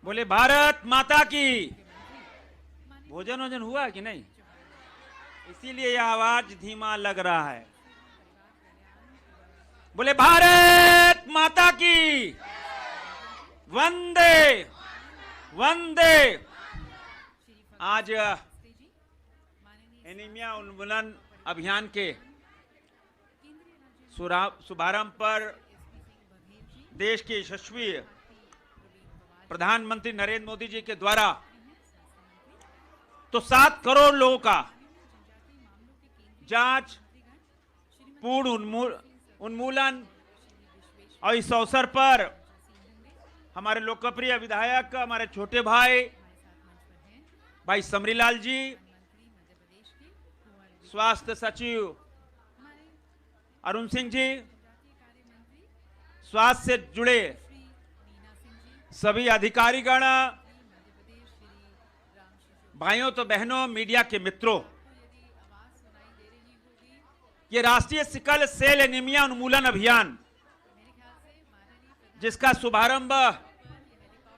बोले भारत माता की। भोजन वोजन हुआ कि नहीं? इसीलिए यह आवाज धीमा लग रहा है। बोले भारत माता की। वंदे वंदे। आज एनीमिया उन्मूलन अभियान के शुभारंभ पर देश के यशस्वी प्रधानमंत्री नरेंद्र मोदी जी के द्वारा तो 7 करोड़ लोगों का जांच पूर्ण उन्मूलन, और इस अवसर पर हमारे लोकप्रिय विधायक, हमारे छोटे भाई समरीलाल जी, स्वास्थ्य सचिव अरुण सिंह जी, स्वास्थ्य से जुड़े सभी अधिकारीगण, भाइयों तो बहनों, मीडिया के मित्रों, ये राष्ट्रीय सिकल सेल एनीमिया उन्मूलन अभियान जिसका शुभारंभ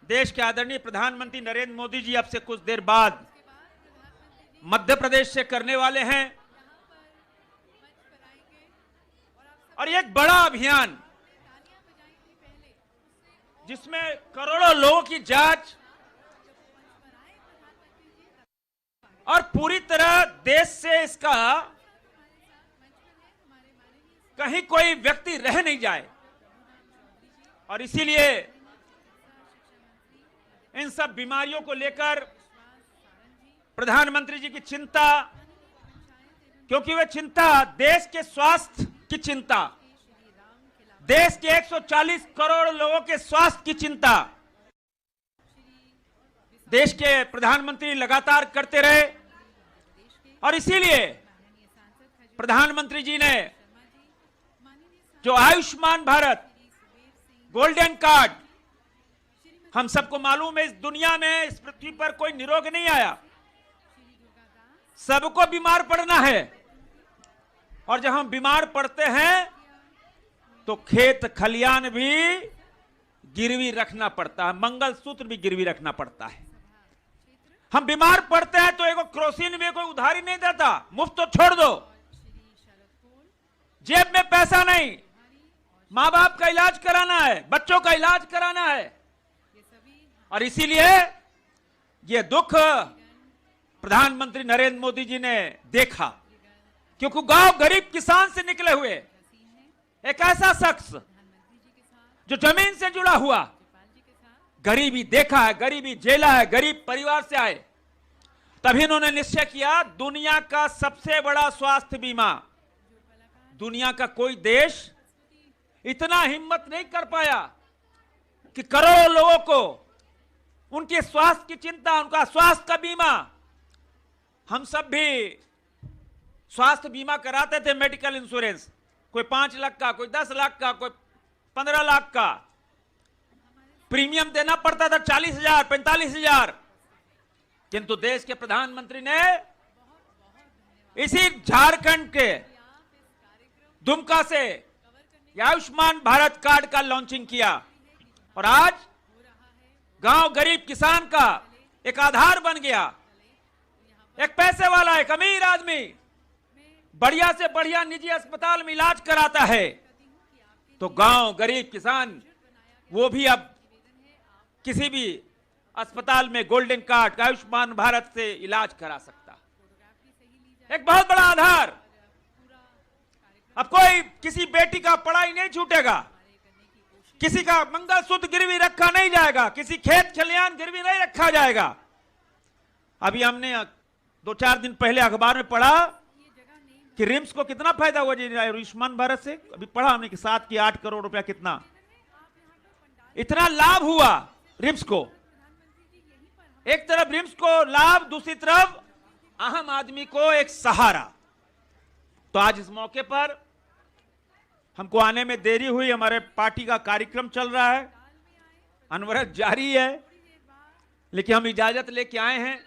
देश के आदरणीय प्रधानमंत्री नरेंद्र मोदी जी अब से कुछ देर बाद मध्य प्रदेश से करने वाले हैं, और एक बड़ा अभियान जिसमें करोड़ों लोगों की जांच और पूरी तरह देश से इसका कहीं कोई व्यक्ति रह नहीं जाए, और इसीलिए इन सब बीमारियों को लेकर प्रधानमंत्री जी की चिंता, क्योंकि वह चिंता देश के स्वास्थ्य की चिंता, देश के 140 करोड़ लोगों के स्वास्थ्य की चिंता देश के प्रधानमंत्री लगातार करते रहे, और इसीलिए प्रधानमंत्री जी ने जो आयुष्मान भारत गोल्डन कार्ड, हम सबको मालूम है इस दुनिया में, इस पृथ्वी पर कोई निरोग नहीं आया, सबको बीमार पड़ना है, और जब हम बीमार पड़ते हैं तो खेत खलियान भी गिरवी रखना पड़ता है, मंगलसूत्र भी गिरवी रखना पड़ता है। हम बीमार पड़ते हैं तो एक क्रोसिन में कोई उधारी नहीं देता, मुफ्त तो छोड़ दो, जेब में पैसा नहीं, मां बाप का इलाज कराना है, बच्चों का इलाज कराना है, और इसीलिए यह दुख प्रधानमंत्री नरेंद्र मोदी जी ने देखा, क्योंकि गांव गरीब किसान से निकले हुए एक ऐसा शख्स जो जमीन से जुड़ा हुआ, गरीबी देखा है, गरीबी झेला है, गरीब परिवार से आए, तभी इन्होंने निश्चय किया दुनिया का सबसे बड़ा स्वास्थ्य बीमा, दुनिया का कोई देश इतना हिम्मत नहीं कर पाया कि करोड़ों लोगों को उनके स्वास्थ्य की चिंता, उनका स्वास्थ्य का बीमा। हम सब भी स्वास्थ्य बीमा कराते थे, मेडिकल इंश्योरेंस, कोई 5 लाख का, कोई 10 लाख का, कोई 15 लाख का, प्रीमियम देना पड़ता था 40,000, 45,000, किंतु देश के प्रधानमंत्री ने इसी झारखंड के दुमका से आयुष्मान भारत कार्ड का लॉन्चिंग किया, और आज गांव गरीब किसान का एक आधार बन गया। एक पैसे वाला, एक अमीर आदमी बढ़िया से बढ़िया निजी अस्पताल में इलाज कराता है, तो गांव गरीब किसान वो भी अब किसी भी अस्पताल में गोल्डन कार्ड, आयुष्मान भारत से इलाज करा सकता। एक बहुत बड़ा आधार। अब कोई किसी बेटी का पढ़ाई नहीं छूटेगा, किसी का मंगलसूत्र गिरवी रखा नहीं जाएगा, किसी खेत खलियान गिरवी नहीं रखा जाएगा। अभी हमने 2-4 दिन पहले अखबार में पढ़ा कि रिम्स को कितना फायदा हुआ जी आयुष्मान भारत से, अभी पढ़ा हमने कि 7 की 8 करोड़ रुपया, कितना इतना लाभ हुआ रिम्स को। एक तरफ रिम्स को लाभ, दूसरी तरफ आम आदमी को एक सहारा। तो आज इस मौके पर हमको आने में देरी हुई, हमारे पार्टी का कार्यक्रम चल रहा है, अनवरत जारी है, लेकिन हम इजाजत लेके आए हैं,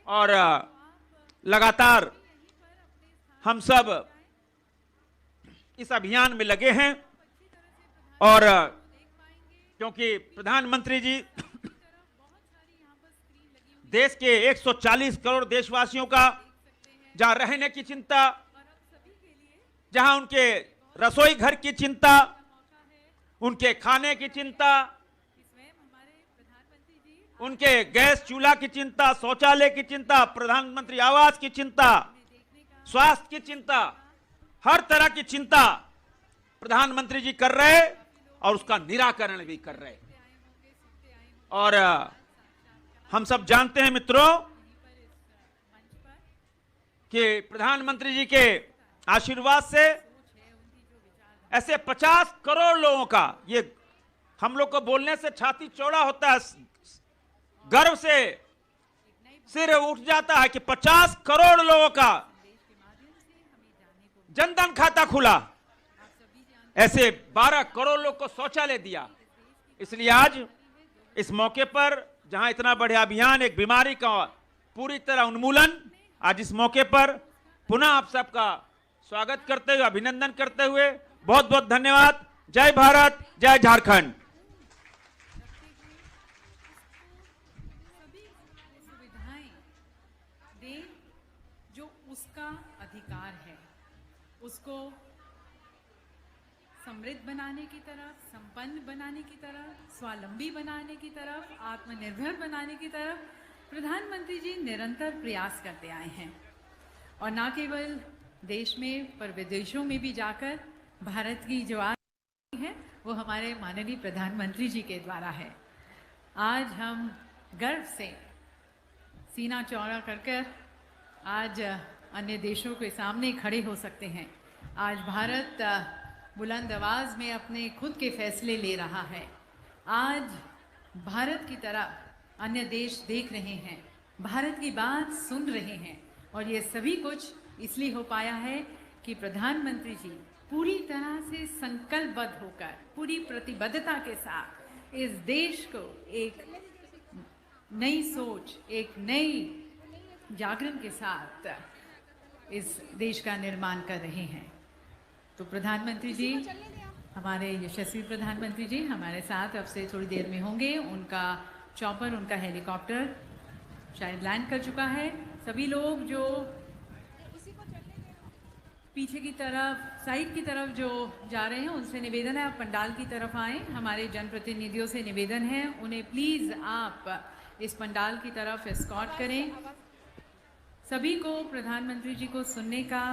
और लगातार हम सब इस अभियान में लगे हैं, और क्योंकि प्रधानमंत्री जी देश के 140 करोड़ देशवासियों का जहां रहने की चिंता, जहां उनके रसोई घर की चिंता, उनके खाने की चिंता, उनके गैस चूल्हा की चिंता, शौचालय की चिंता, प्रधानमंत्री आवास की चिंता, स्वास्थ्य की चिंता, हर तरह की चिंता प्रधानमंत्री जी कर रहे और उसका निराकरण भी कर रहे। और हम सब जानते हैं मित्रों कि प्रधानमंत्री जी के आशीर्वाद से ऐसे 50 करोड़ लोगों का, ये हम लोग को बोलने से छाती चौड़ा होता है, गर्व से सिर उठ जाता है कि 50 करोड़ लोगों का जनधन खाता खुला, ऐसे 12 करोड़ लोग को शौचालय दिया। इसलिए आज इस मौके पर जहां इतना बड़ा अभियान, एक बीमारी का पूरी तरह उन्मूलन, आज इस मौके पर पुनः आप सबका स्वागत करते हुए, अभिनंदन करते हुए बहुत बहुत धन्यवाद। जय भारत, जय झारखंड। सभी सुविधाएं दे जो उसका अधिकार है, उसको समृद्ध बनाने की तरफ, संपन्न बनाने की तरफ, स्वावलंबी बनाने की तरफ, आत्मनिर्भर बनाने की तरफ प्रधानमंत्री जी निरंतर प्रयास करते आए हैं। और न केवल देश में पर विदेशों में भी जाकर भारत की जो आज है वो हमारे माननीय प्रधानमंत्री जी के द्वारा है। आज हम गर्व से सीना चौड़ा कर आज अन्य देशों के सामने खड़े हो सकते हैं। आज भारत बुलंद आवाज़ में अपने खुद के फैसले ले रहा है। आज भारत की तरफ अन्य देश देख रहे हैं, भारत की बात सुन रहे हैं, और ये सभी कुछ इसलिए हो पाया है कि प्रधानमंत्री जी पूरी तरह से संकल्पबद्ध होकर, पूरी प्रतिबद्धता के साथ इस देश को एक नई सोच, एक नई जागरण के साथ इस देश का निर्माण कर रहे हैं। तो प्रधानमंत्री जी, हमारे यशस्वी प्रधानमंत्री जी हमारे साथ अब से थोड़ी देर में होंगे। उनका चॉपर, उनका हेलीकॉप्टर शायद लैंड कर चुका है। सभी लोग जो पीछे की तरफ, साइड की तरफ जो जा रहे हैं, उनसे निवेदन है आप पंडाल की तरफ आएँ। हमारे जनप्रतिनिधियों से निवेदन है, उन्हें प्लीज़ आप इस पंडाल की तरफ एस्कॉर्ट करें। सभी को प्रधानमंत्री जी को सुनने का,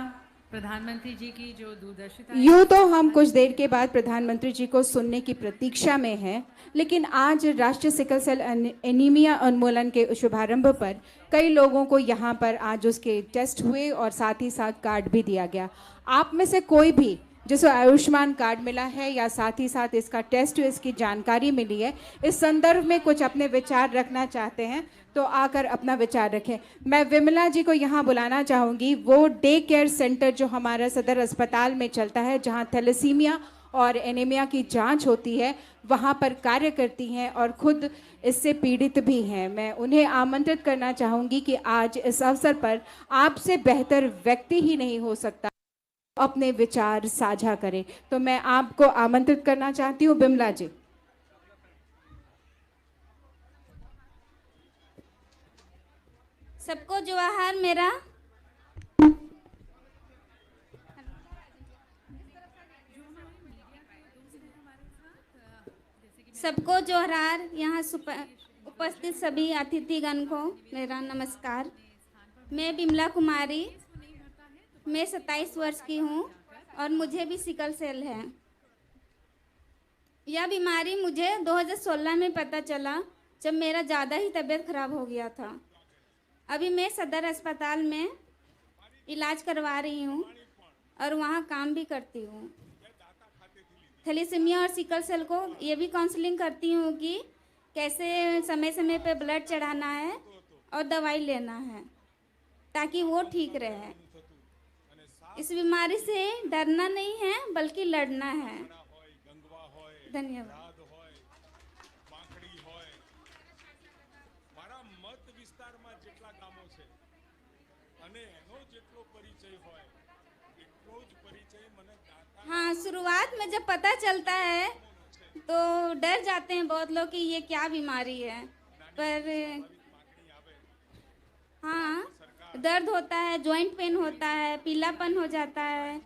प्रधानमंत्री जी की जो दूरदर्शिता, यूँ तो हम कुछ देर के बाद प्रधानमंत्री जी को सुनने की प्रतीक्षा में हैं, लेकिन आज राष्ट्रीय सिकल सेल एनीमिया उन्मूलन के शुभारंभ पर कई लोगों को यहाँ पर आज उसके टेस्ट हुए और साथ ही साथ कार्ड भी दिया गया। आप में से कोई भी जिसे आयुष्मान कार्ड मिला है या साथ ही साथ इसका टेस्ट, इसकी जानकारी मिली है, इस संदर्भ में कुछ अपने विचार रखना चाहते हैं तो आकर अपना विचार रखें। मैं विमला जी को यहाँ बुलाना चाहूँगी। वो डे केयर सेंटर जो हमारा सदर अस्पताल में चलता है, जहाँ थैलेसीमिया और एनीमिया की जांच होती है, वहाँ पर कार्य करती हैं और खुद इससे पीड़ित भी हैं। मैं उन्हें आमंत्रित करना चाहूँगी कि आज इस अवसर पर आपसे बेहतर व्यक्ति ही नहीं हो सकता, अपने विचार साझा करें। तो मैं आपको आमंत्रित करना चाहती हूँ, बिमला जी। सबको जोहार मेरा। सबको जोहार। यहाँ उपस्थित सभी अतिथिगण को मेरा नमस्कार। मैं बिमला कुमारी, मैं 27 वर्ष की हूँ और मुझे भी सिकल सेल है। यह बीमारी मुझे 2016 में पता चला, जब मेरा ज़्यादा ही तबीयत खराब हो गया था। अभी मैं सदर अस्पताल में इलाज करवा रही हूँ और वहाँ काम भी करती हूँ। थैलेसीमिया और सिकल सेल को ये भी काउंसलिंग करती हूँ कि कैसे समय समय पे ब्लड चढ़ाना है और दवाई लेना है ताकि वो ठीक रहे। इस बीमारी से डरना नहीं है बल्कि लड़ना है। धन्यवाद। हाँ, शुरुआत में जब पता चलता है तो डर जाते हैं बहुत लोग कि ये क्या बीमारी है, पर हाँ, दर्द होता है, जॉइंट पेन होता है, पीलापन हो जाता है,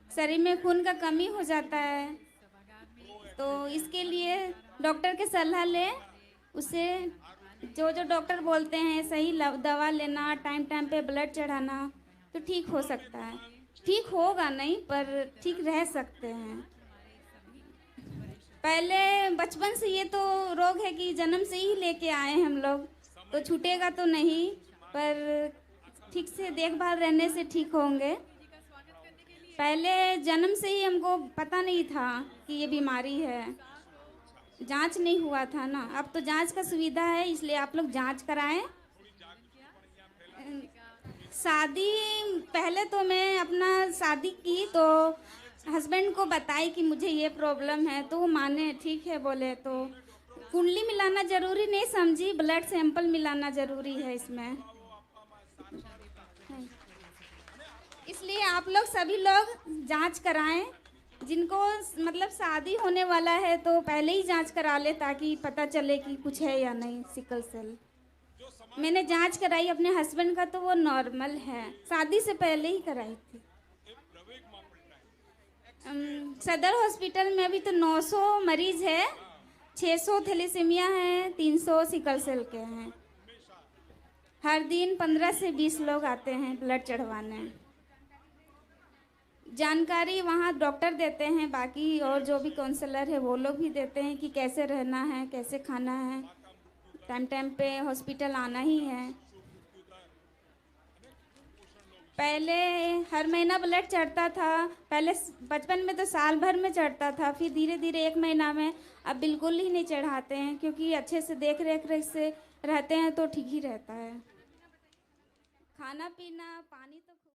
शरीर में खून का कमी हो जाता है। तो इसके लिए डॉक्टर की सलाह लें, उससे जो जो डॉक्टर बोलते हैं सही दवा लेना, टाइम टाइम पे ब्लड चढ़ाना, तो ठीक हो सकता है। ठीक होगा नहीं पर ठीक रह सकते हैं। पहले बचपन से ये तो रोग है कि जन्म से ही लेके आए हैं हम लोग, तो छूटेगा तो नहीं, पर ठीक से देखभाल रहने से ठीक होंगे। पहले जन्म से ही हमको पता नहीं था कि ये बीमारी है, जांच नहीं हुआ था ना। अब तो जांच का सुविधा है, इसलिए आप लोग जांच कराएं। शादी पहले तो मैं अपना शादी की तो हस्बैंड को बताई कि मुझे ये प्रॉब्लम है, तो वो माने, ठीक है बोले। तो कुंडली मिलाना ज़रूरी नहीं समझी, ब्लड सैंपल मिलाना ज़रूरी है इसमें। इसलिए आप लोग सभी लोग जांच कराएं। जिनको मतलब शादी होने वाला है तो पहले ही जांच करा ले, ताकि पता चले कि कुछ है या नहीं सिकल सेल। मैंने जांच कराई अपने हस्बैंड का, तो वो नॉर्मल है, शादी से पहले ही कराई थी। सदर हॉस्पिटल में अभी तो 900 मरीज है, 600 थैलेसीमिया है, 300 सिकल सेल के हैं। हर दिन 15 से 20 लोग आते हैं ब्लड चढ़वाने। जानकारी वहाँ डॉक्टर देते हैं, बाकी और जो भी काउंसलर है वो लोग भी देते हैं कि कैसे रहना है, कैसे खाना है, टाइम टाइम पे हॉस्पिटल आना ही है। पहले हर महीना ब्लड चढ़ता था, पहले बचपन में तो साल भर में चढ़ता था, फिर धीरे धीरे 1 महीना में। अब बिल्कुल ही नहीं चढ़ाते हैं, क्योंकि अच्छे से देख रेख से रहते हैं तो ठीक ही रहता है। खाना पीना, पानी तो